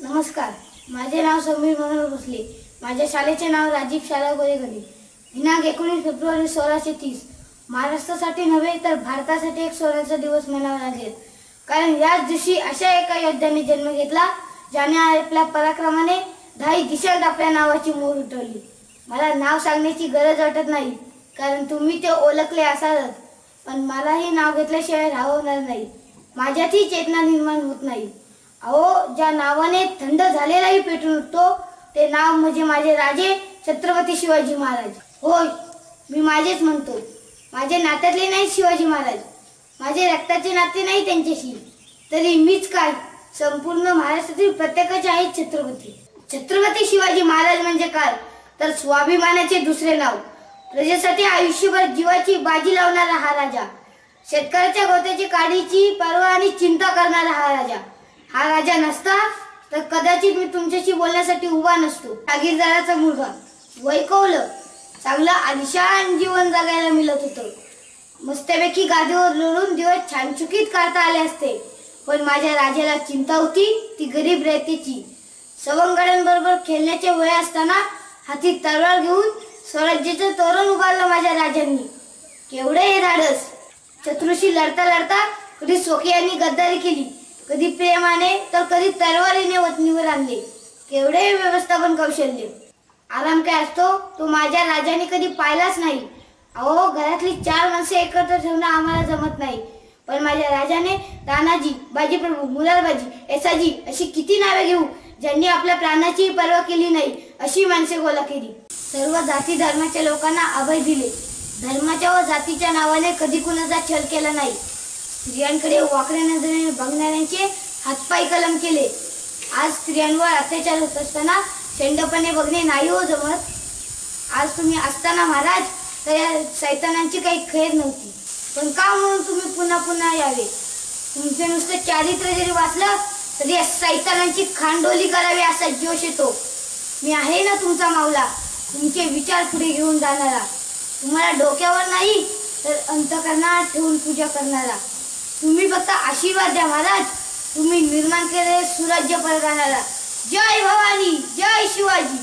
नमस्कार, माझे नाव समीर मनोहर भोसले। माझ्या शाळेचे नाव राजीव शाळा गोरेगडे। दिनांक 19 फेब्रुवारी 1630 महाराष्ट्रासाठी नव्हे तर भारतासाठी एक सोन्याचा दिवस मनावा लागेल। कारण याच दिवशी अशा एका योद्ध्याने जन्म घेतला ज्याने आपल्या पराक्रमाने 10 दिशांत आपल्या नावाची मोहर उठवली। मला नाव सांगण्याची गरज वाटत नाही कारण तुम्ही ते ओळखले असालच, पण मलाही नाव घेतल्याशिवाय राहणार नाही, माझ्यातही चेतना निर्माण होत नाही। अहो, ज्या नावाने थंड झालेलाही पेटून उठतो ते नाव म्हणजे माझे राजे छत्रपती शिवाजी महाराज। होय, मी माझेच म्हणतो, माझे नात्यातले नाही शिवाजी महाराज, माझे रक्ताचे नाते नाही त्यांच्याशी, तरी मीच काय संपूर्ण महाराष्ट्रातील प्रत्येकाचे आहे छत्रपती। छत्रपती शिवाजी महाराज म्हणजे काय तर स्वाभिमानाचे दुसरे नाव, प्रजेसाठी आयुष्यभर जीवाची बाजी लावणारा हा राजा, शेतकऱ्याच्या गोत्याची काडीची पर्वा आणि चिंता करणारा हा राजा। हा राजा नसता तर कदाचित मी तुमच्याशी बोलण्यासाठी उभा नसतो। जागीरदाराचा मुलगा, वैकवलं, चांगलं आलिशान जीवन जगायला मिळत होतं, मस्तपैकी गादीवर लोळून दिवस छानछुकीत काढता आले असते, पण माझ्या राजाला चिंता होती ती गरीब रयतेची। सवंगड्यांबरोबर खेळण्याचे वय असताना हाती तलवार घेऊन स्वराज्याचं तोरण उभारलं माझ्या राजांनी। केवढे हे धाडस! शत्रूशी लढता लढता कधी स्वकीयांनी गद्दारी केली, कधी प्रेमाने तर कधी तलवारीने वतनीवर आणले। केवढे व्यवस्थापन कौशल्य! आराम काय असतो तो माझ्या राजाने कधी पाहिलाच नाही। अहो, घरातली 4 माणसे एकत्र ठेवणं आम्हाला जमत नाही, पण माझ्या राजाने तानाजी, बाजीप्रभू, मुरारबाजी, येसाजी अशी किती नावे घेऊ ज्यांनी आपल्या प्राणाची पर्वा केली नाही अशी माणसे गोळा केली। सर्व जाती धर्माच्या लोकांना अभय दिले, धर्माच्या व जातीच्या नावाने कधी कुणाचा छल केला नाही। स्त्रियांकडे वाकड्या नजरेने बघणाऱ्यांचे हातपाय कलम केले। आज स्त्रियांवर अत्याचार होत असताना शेंडपणे बघणे नाही हो जमत। आज तुम्ही असताना महाराज तर या सैतानांची काही खैर नव्हती, पण का म्हणून तुम्ही पुन्हा पुन्हा यावे? तुमचे नुसतं चारित्र्य जरी वाचलं तरी या सैतानांची खांडोली करावी असा जोश येतो। मी आहे ना तुमचा मावला, तुमचे विचार पुढे घेऊन जाणारा, तुम्हाला डोक्यावर नाही तर अंतःकरणात ठेवून पूजा करणारा। तुम्ही फक्त आशीर्वाद द्या महाराज, तुम्ही निर्माण केलेले सुराज्य परगाणारा। जय भवानी, जय शिवाजी।